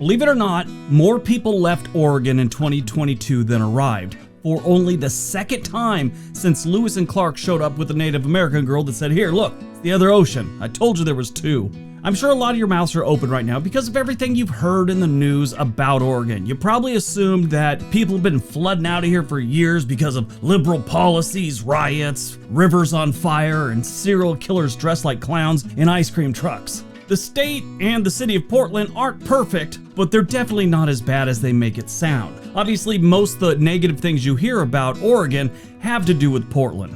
Believe it or not, more people left Oregon in 2022 than arrived, for only the second time since Lewis and Clark showed up with a Native American girl that said, "Here, look, it's the other ocean. I told you there was two." I'm sure a lot of your mouths are open right now because of everything you've heard in the news about Oregon. You probably assumed that people have been flooding out of here for years because of liberal policies, riots, rivers on fire, and serial killers dressed like clowns in ice cream trucks. The state and the city of Portland aren't perfect, but they're definitely not as bad as they make it sound. Obviously, most of the negative things you hear about Oregon have to do with Portland.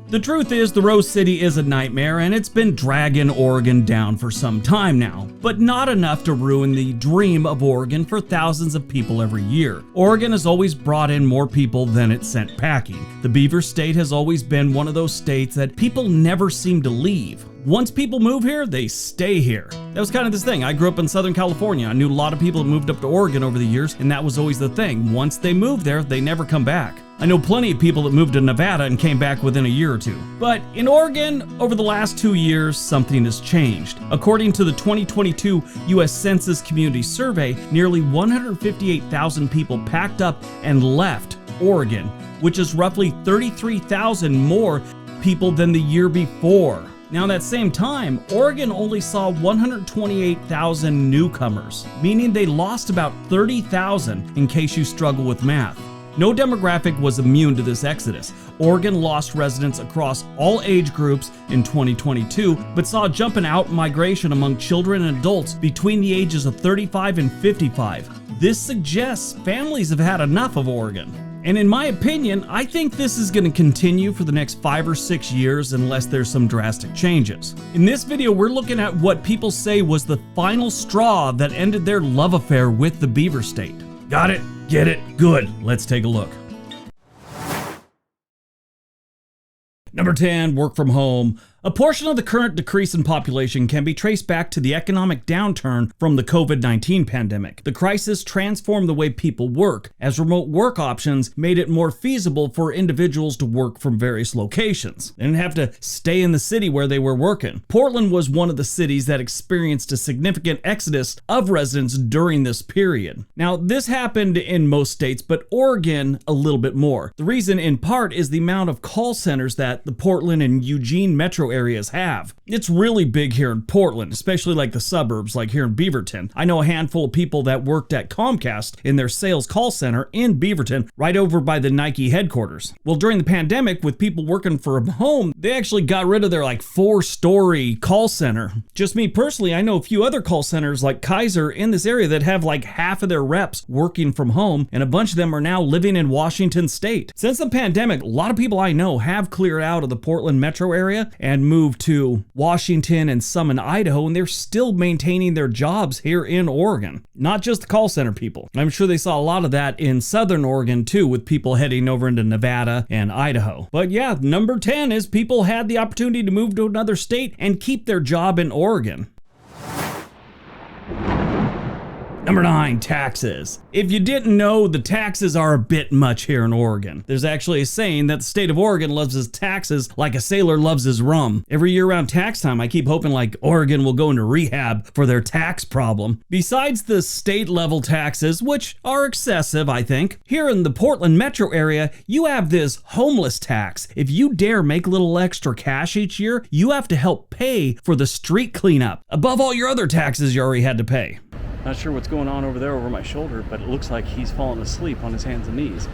The truth is, the Rose City is a nightmare, and it's been dragging Oregon down for some time now, but not enough to ruin the dream of Oregon for thousands of people every year. Oregon has always brought in more people than it sent packing. The Beaver State has always been one of those states that people never seem to leave. Once people move here, they stay here. That was kind of this thing. I grew up in Southern California. I knew a lot of people that moved up to Oregon over the years, and that was always the thing. Once they move there, they never come back. I know plenty of people that moved to Nevada and came back within a year or two. But in Oregon, over the last 2 years, something has changed. According to the 2022 U.S. Census Community Survey, nearly 158,000 people packed up and left Oregon, which is roughly 33,000 more people than the year before. Now, at that same time, Oregon only saw 128,000 newcomers, meaning they lost about 30,000 in case you struggle with math. No demographic was immune to this exodus. Oregon lost residents across all age groups in 2022, but saw a jump in out-migration among children and adults between the ages of 35 and 55. This suggests families have had enough of Oregon. And in my opinion, I think this is going to continue for the next 5 or 6 years unless there's some drastic changes. In this video, we're looking at what people say was the final straw that ended their love affair with the Beaver State. Got it? Get it? Good. Let's take a look. Number 10, work from home. A portion of the current decrease in population can be traced back to the economic downturn from the COVID-19 pandemic. The crisis transformed the way people work, as remote work options made it more feasible for individuals to work from various locations. They didn't have to stay in the city where they were working. Portland was one of the cities that experienced a significant exodus of residents during this period. Now, this happened in most states, but Oregon a little bit more. The reason, in part, is the amount of call centers that the Portland and Eugene metro areas have. It's really big here in Portland, especially like the suburbs, like here in Beaverton. I know a handful of people that worked at Comcast in their sales call center in Beaverton, right over by the Nike headquarters. Well, during the pandemic, with people working from home, they actually got rid of their like 4-story call center. Just me personally, I know a few other call centers like Kaiser in this area that have like half of their reps working from home, and a bunch of them are now living in Washington State. Since the pandemic, a lot of people I know have cleared out of the Portland metro area and moved to Washington and some in Idaho, and they're still maintaining their jobs here in Oregon. Not just the call center people. I'm sure they saw a lot of that in Southern Oregon too, with people heading over into Nevada and Idaho. But yeah, number 10 is people had the opportunity to move to another state and keep their job in Oregon. Number 9, taxes. If you didn't know, the taxes are a bit much here in Oregon. There's actually a saying that the state of Oregon loves its taxes like a sailor loves his rum. Every year around tax time, I keep hoping like Oregon will go into rehab for their tax problem. Besides the state level taxes, which are excessive, I think, here in the Portland metro area, you have this homeless tax. If you dare make a little extra cash each year, you have to help pay for the street cleanup, above all your other taxes you already had to pay. Not sure what's going on over there over my shoulder, but it looks like he's fallen asleep on his hands and knees.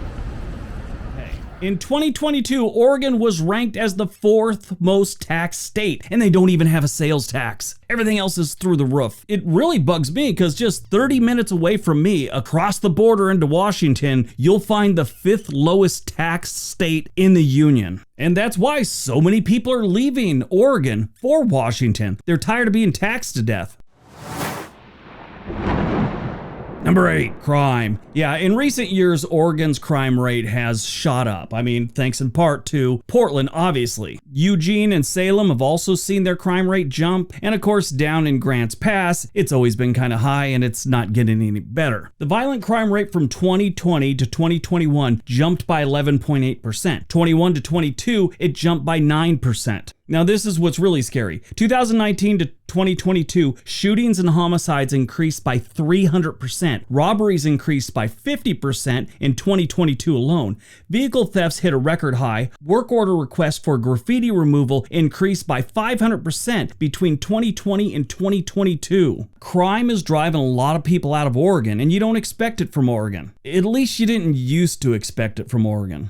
Hey. In 2022, Oregon was ranked as the 4th most taxed state, and they don't even have a sales tax. Everything else is through the roof. It really bugs me because just 30 minutes away from me, across the border into Washington, you'll find the 5th lowest taxed state in the union. And that's why so many people are leaving Oregon for Washington. They're tired of being taxed to death. Number 8, crime. Yeah, in recent years, Oregon's crime rate has shot up. I mean, thanks in part to Portland, obviously. Eugene and Salem have also seen their crime rate jump. And of course, down in Grants Pass, it's always been kind of high and it's not getting any better. The violent crime rate from 2020 to 2021 jumped by 11.8%. 21 to 22, it jumped by 9%. Now, this is what's really scary. 2019 to 2022, shootings and homicides increased by 300%. Robberies increased by 50% in 2022 alone. Vehicle thefts hit a record high. Work order requests for graffiti removal increased by 500% between 2020 and 2022. Crime is driving a lot of people out of Oregon, and you don't expect it from Oregon. At least you didn't used to expect it from Oregon.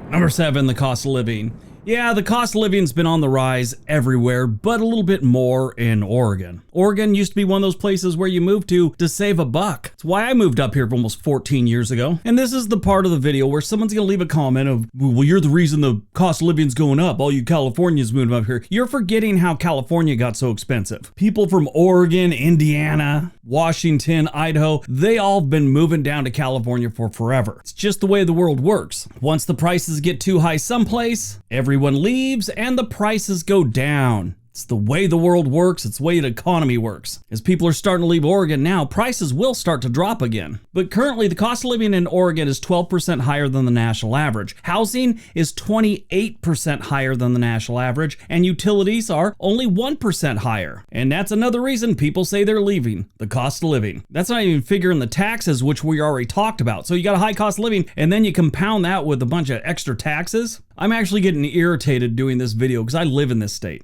Number 7, the cost of living. Yeah, the cost of living's been on the rise everywhere, but a little bit more in Oregon. Oregon used to be one of those places where you move to save a buck. That's why I moved up here almost 14 years ago. And this is the part of the video where someone's gonna leave a comment of, well, you're the reason the cost of living's going up. All you Californians moving up here. You're forgetting how California got so expensive. People from Oregon, Indiana, Washington, Idaho, they all have been moving down to California for forever. It's just the way the world works. Once the prices get too high someplace, everyone leaves and the prices go down. It's the way the world works. It's the way the economy works. As people are starting to leave Oregon now, prices will start to drop again. But currently, the cost of living in Oregon is 12% higher than the national average. Housing is 28% higher than the national average, and utilities are only 1% higher. And that's another reason people say they're leaving, the cost of living. That's not even figuring the taxes, which we already talked about. So you got a high cost of living, and then you compound that with a bunch of extra taxes. I'm actually getting irritated doing this video because I live in this state.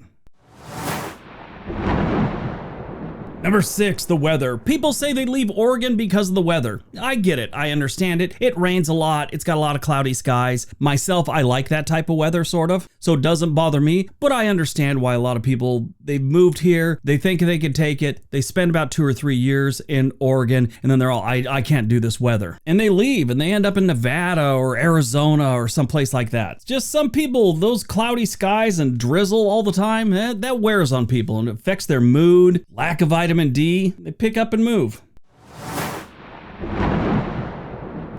Number 6, the weather. People say they leave Oregon because of the weather. I get it. I understand it. It rains a lot. It's got a lot of cloudy skies. Myself, I like that type of weather, sort of. So it doesn't bother me, but I understand why a lot of people, they've moved here. They think they can take it. They spend about 2 or 3 years in Oregon, and then they're all, I can't do this weather. And they leave, and they end up in Nevada or Arizona or someplace like that. It's just some people, those cloudy skies and drizzle all the time, that wears on people, and it affects their mood, lack of vitamin D, they pick up and move.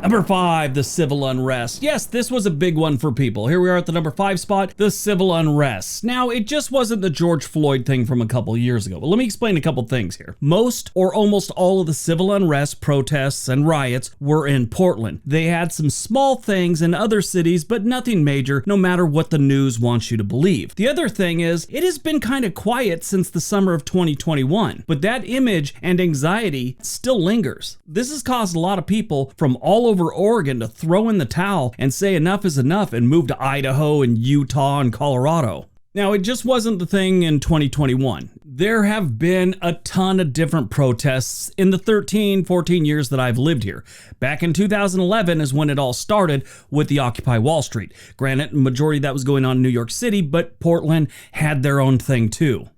Number 5, the civil unrest. Yes, this was a big one for people. Here we are at the number 5 spot, the civil unrest. Now, it just wasn't the George Floyd thing from a couple years ago, but let me explain a couple things here. Most or almost all of the civil unrest, protests, and riots were in Portland. They had some small things in other cities, but nothing major, no matter what the news wants you to believe. The other thing is, it has been kind of quiet since the summer of 2021, but that image and anxiety still lingers. This has caused a lot of people from all over Oregon to throw in the towel and say enough is enough and move to Idaho and Utah and Colorado. Now, it just wasn't the thing in 2021. There have been a ton of different protests in the 13, 14 years that I've lived here. Back in 2011 is when it all started with the Occupy Wall Street. Granted, majority of that was going on in New York City, but Portland had their own thing too.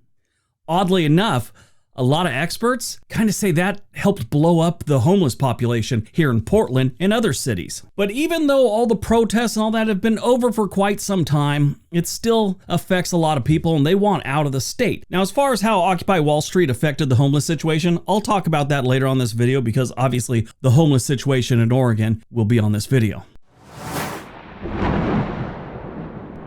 Oddly enough, a lot of experts kind of say that helped blow up the homeless population here in Portland and other cities. But even though all the protests and all that have been over for quite some time, it still affects a lot of people and they want out of the state. Now, as far as how Occupy Wall Street affected the homeless situation, I'll talk about that later on this video because obviously the homeless situation in Oregon will be on this video.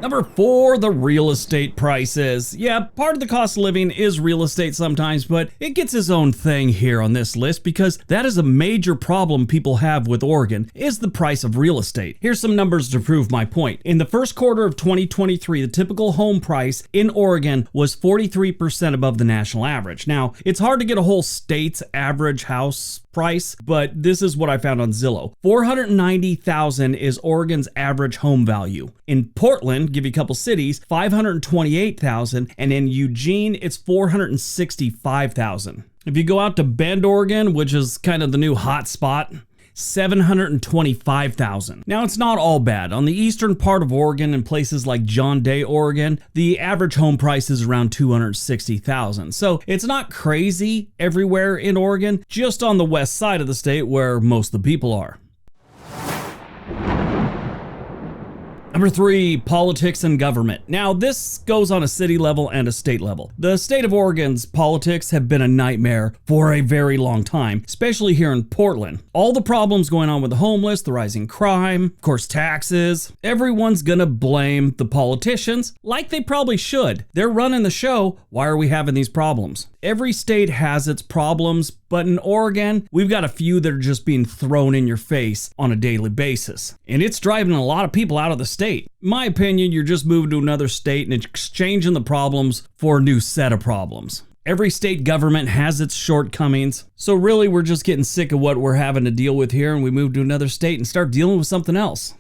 Number 4, the real estate prices. Yeah, part of the cost of living is real estate sometimes, but it gets its own thing here on this list because that is a major problem people have with Oregon, is the price of real estate. Here's some numbers to prove my point. In the first quarter of 2023, the typical home price in Oregon was 43% above the national average. Now, it's hard to get a whole state's average house price, but this is what I found on Zillow. $490,000 is Oregon's average home value. In Portland, give you a couple cities, $528,000, and in Eugene, it's $465,000. If you go out to Bend, Oregon, which is kind of the new hot spot, $725,000. Now, it's not all bad. On the eastern part of Oregon and places like John Day, Oregon, the average home price is around $260,000. So it's not crazy everywhere in Oregon, just on the west side of the state where most of the people are. Number 3, politics and government. Now, this goes on a city level and a state level. The state of Oregon's politics have been a nightmare for a very long time, especially here in Portland. All the problems going on with the homeless, the rising crime, of course, taxes. Everyone's gonna blame the politicians, like they probably should. They're running the show. Why are we having these problems? Every state has its problems, but in Oregon, we've got a few that are just being thrown in your face on a daily basis. And it's driving a lot of people out of the state. state. In my opinion, you're just moving to another state and exchanging the problems for a new set of problems. Every state government has its shortcomings, so really we're just getting sick of what we're having to deal with here, and we move to another state and start dealing with something else.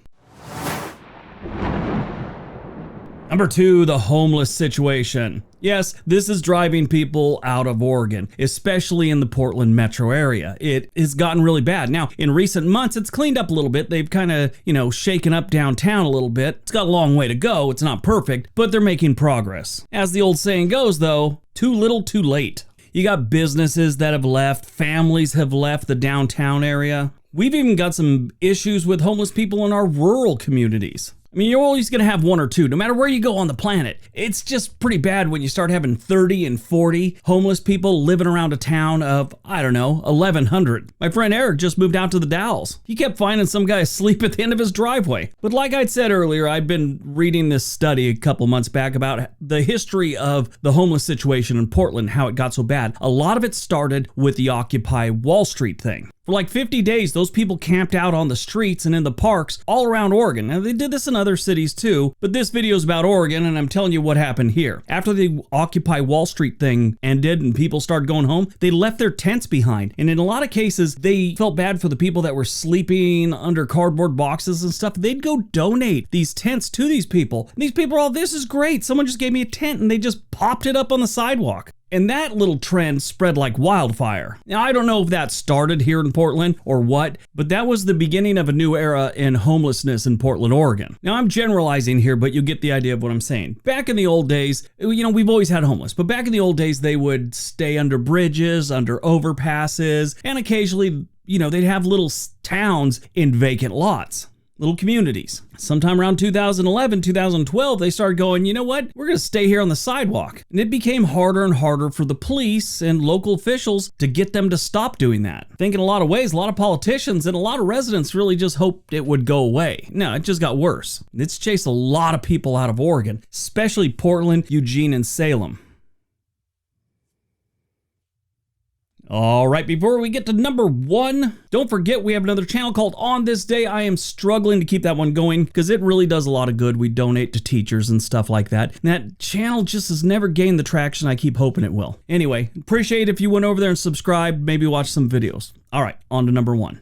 Number 2, the homeless situation. Yes, this is driving people out of Oregon, especially in the Portland metro area. It has gotten really bad. Now, in recent months, it's cleaned up a little bit. They've kind of, shaken up downtown a little bit. It's got a long way to go. It's not perfect, but they're making progress. As the old saying goes, though, too little, too late. You got businesses that have left, families have left the downtown area. We've even got some issues with homeless people in our rural communities. I mean, you're always going to have one or two, no matter where you go on the planet. It's just pretty bad when you start having 30 and 40 homeless people living around a town of, 1,100. My friend Eric just moved out to the Dalles. He kept finding some guy asleep at the end of his driveway. But like I'd said earlier, I'd been reading this study a couple months back about the history of the homeless situation in Portland, how it got so bad. A lot of it started with the Occupy Wall Street thing. For like 50 days, those people camped out on the streets and in the parks all around Oregon. Now, they did this in other cities too, but this video is about Oregon, and I'm telling you what happened here. After the Occupy Wall Street thing ended and people started going home, they left their tents behind. And in a lot of cases, they felt bad for the people that were sleeping under cardboard boxes and stuff. They'd go donate these tents to these people. And these people are all, this is great. Someone just gave me a tent, and they just popped it up on the sidewalk. And that little trend spread like wildfire. Now, I don't know if that started here in Portland or what, but that was the beginning of a new era in homelessness in Portland, Oregon. Now, I'm generalizing here, but you get the idea of what I'm saying. Back in the old days, we've always had homeless, but back in the old days, they would stay under bridges, under overpasses, and occasionally, they'd have little towns in vacant lots. Little communities. Sometime around 2011, 2012, they started going, you know what? We're going to stay here on the sidewalk. And it became harder and harder for the police and local officials to get them to stop doing that. I think in a lot of ways, a lot of politicians and a lot of residents really just hoped it would go away. No, it just got worse. It's chased a lot of people out of Oregon, especially Portland, Eugene, and Salem. All right, before we get to number 1, don't forget we have another channel called On This Day. I am struggling to keep that one going because it really does a lot of good. We donate to teachers and stuff like that. And that channel just has never gained the traction I keep hoping it will. Anyway, appreciate if you went over there and subscribed, maybe watch some videos. All right, on to number 1.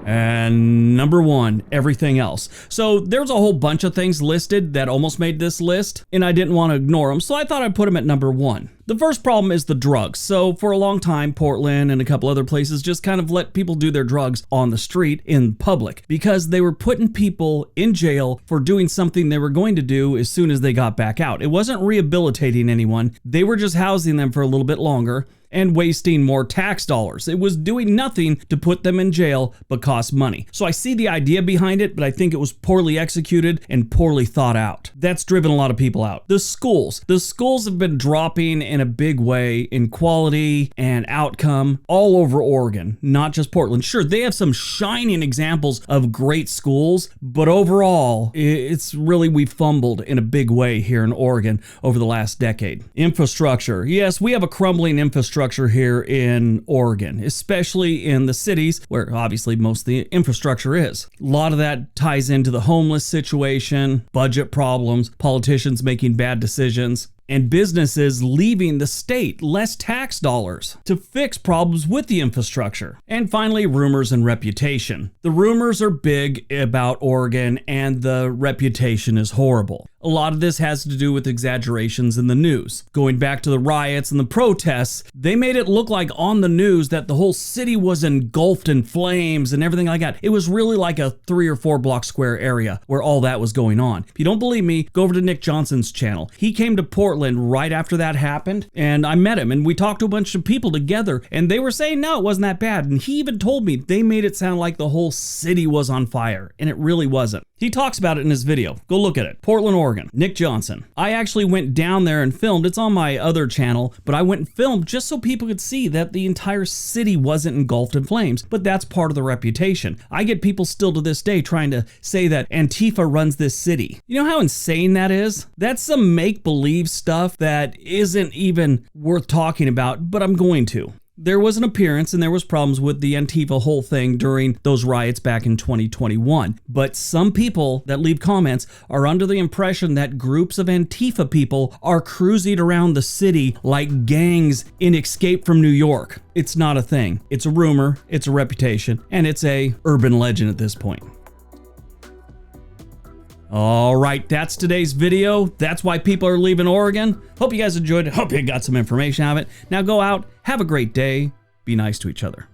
And number 1, everything else. So there's a whole bunch of things listed that almost made this list, and I didn't want to ignore them, so I thought I'd put them at number 1. The first problem is the drugs. So for a long time, Portland and a couple other places just kind of let people do their drugs on the street in public because they were putting people in jail for doing something they were going to do as soon as they got back out. It wasn't rehabilitating anyone. They were just housing them for a little bit longer and wasting more tax dollars. It was doing nothing to put them in jail but cost money. So I see the idea behind it, but I think it was poorly executed and poorly thought out. That's driven a lot of people out. The schools have been dropping in a big way in quality and outcome all over Oregon, not just Portland. Sure, they have some shining examples of great schools, but overall, it's really, we fumbled in a big way here in Oregon over the last decade. Infrastructure. Yes, we have a crumbling infrastructure here in Oregon, especially in the cities where obviously most of the infrastructure is. A lot of that ties into the homeless situation, budget problems, politicians making bad decisions, and businesses leaving the state, less tax dollars to fix problems with the infrastructure. And finally, rumors and reputation. The rumors are big about Oregon and the reputation is horrible. A lot of this has to do with exaggerations in the news. Going back to the riots and the protests, they made it look like on the news that the whole city was engulfed in flames and everything like that. It was really like a 3 or 4 block square area where all that was going on. If you don't believe me, go over to Nick Johnson's channel. He came to Portland right after that happened, and I met him and we talked to a bunch of people together, and they were saying no, it wasn't that bad. And he even told me they made it sound like the whole city was on fire, and it really wasn't. He talks about it in his video. Go look at it. Portland, Oregon. Nick Johnson. I actually went down there and filmed. It's on my other channel, but I went and filmed just so people could see that the entire city wasn't engulfed in flames, but that's part of the reputation. I get people still to this day trying to say that Antifa runs this city. You know how insane that is? That's some make-believe stuff that isn't even worth talking about, but I'm going to. there was an appearance and there was problems with the Antifa whole thing during those riots back in 2021. But some people that leave comments are under the impression that groups of Antifa people are cruising around the city like gangs in Escape from New York. It's not a thing. It's a rumor, it's a reputation, and it's a urban legend at this point. All right, that's today's video. That's why people are leaving Oregon. Hope you guys enjoyed it. Hope you got some information out of it. Now go out, have a great day, be nice to each other.